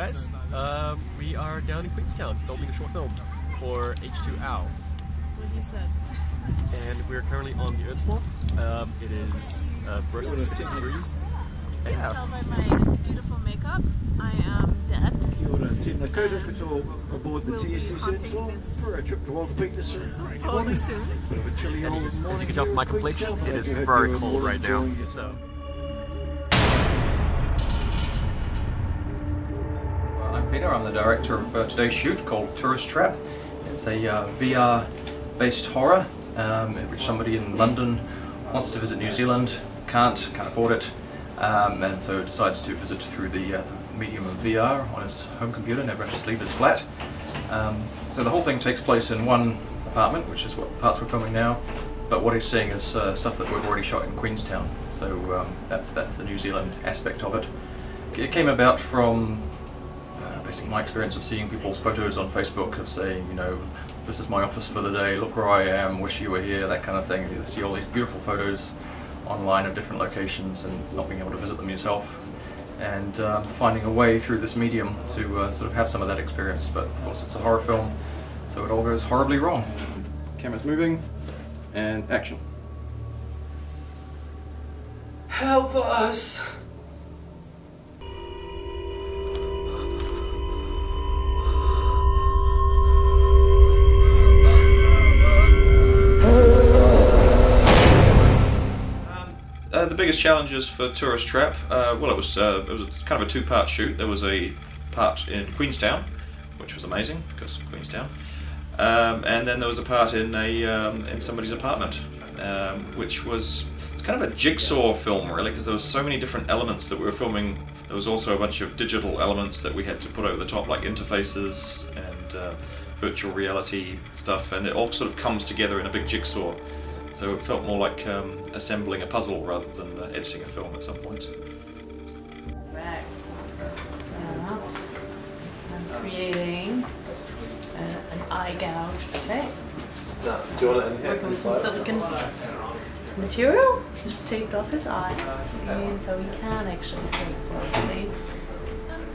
guys. We are down in Queenstown filming a short film for H2OW. What he said. And we're currently on the Earth floor. It is brisk 6 degrees. You can tell by my beautiful makeup, I am dead. Aboard the We'll be haunting this for a trip to Walter Peak this pony soon. And as you can tell from my complexion, it is very cold right now. So. I'm Peter, I'm the director of today's shoot called Tourist Trap. It's a VR-based horror in which somebody in London wants to visit New Zealand, can't afford it, and so decides to visit through the medium of VR on his home computer, never has to leave his flat. So the whole thing takes place in one apartment, which is what parts we're filming now, but what he's seeing is stuff that we've already shot in Queenstown, so that's the New Zealand aspect of it. It came about from basically my experience of seeing people's photos on Facebook of saying, you know, this is my office for the day, look where I am, wish you were here, that kind of thing. You see all these beautiful photos online of different locations and not being able to visit them yourself, and finding a way through this medium to sort of have some of that experience. But of course it's a horror film, so it all goes horribly wrong. Camera's moving, and action. Help us! The biggest challenges for Tourist Trap, well, it was kind of a two-part shoot. There was a part in Queenstown, which was amazing because of Queenstown, and then there was a part in somebody's apartment, which was kind of a jigsaw film really, because there was so many different elements that we were filming. There was also a bunch of digital elements that we had to put over the top, like interfaces and virtual reality stuff, and it all sort of comes together in a big jigsaw. So it felt more like assembling a puzzle rather than editing a film at some point. Right. So, I'm creating an eye gouge. Okay. No, do you want it in here? Working with some silicone material. Just taped off his eyes, and so he can actually see closely.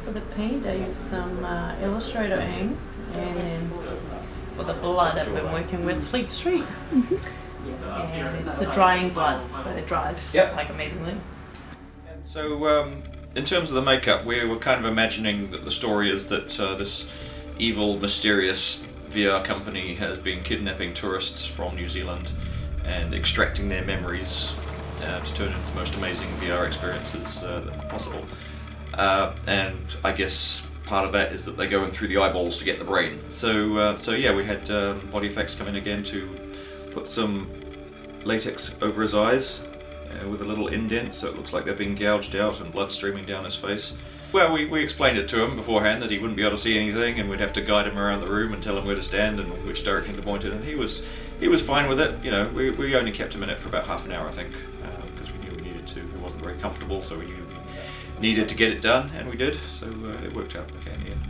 For the paint, I use some Illustrator ink, and for the blood, I've been working with Fleet Street. And it's a drying blood, but it dries like amazingly. So in terms of the makeup, we were kind of imagining that the story is that this evil, mysterious VR company has been kidnapping tourists from New Zealand and extracting their memories to turn into the most amazing VR experiences possible. And I guess part of that is that they go in through the eyeballs to get the brain. So yeah, we had body effects come in again to put some latex over his eyes with a little indent so it looks like they're being gouged out and blood streaming down his face. Well, we explained it to him beforehand that he wouldn't be able to see anything, and we'd have to guide him around the room and tell him where to stand and which direction to point it, and he was fine with it. You know, we only kept him in it for about half an hour, I think, because we knew we needed to. He wasn't very comfortable, so we knew we needed to get it done, and we did, so it worked out okay in the end.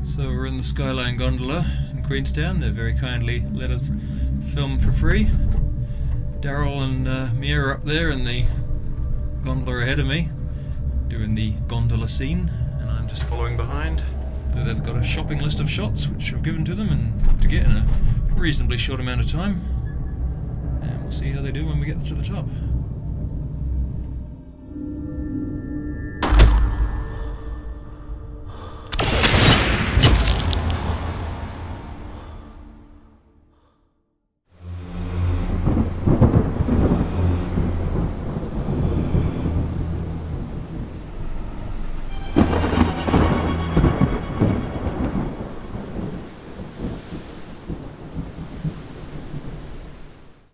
So we're in the Skyline Gondola in Queenstown. They very kindly let us film for free. Daryl and Mia are up there in the gondola ahead of me, doing the gondola scene, and I'm just following behind. So they've got a shopping list of shots which I've given to them and to get in a reasonably short amount of time, and we'll see how they do when we get to the top.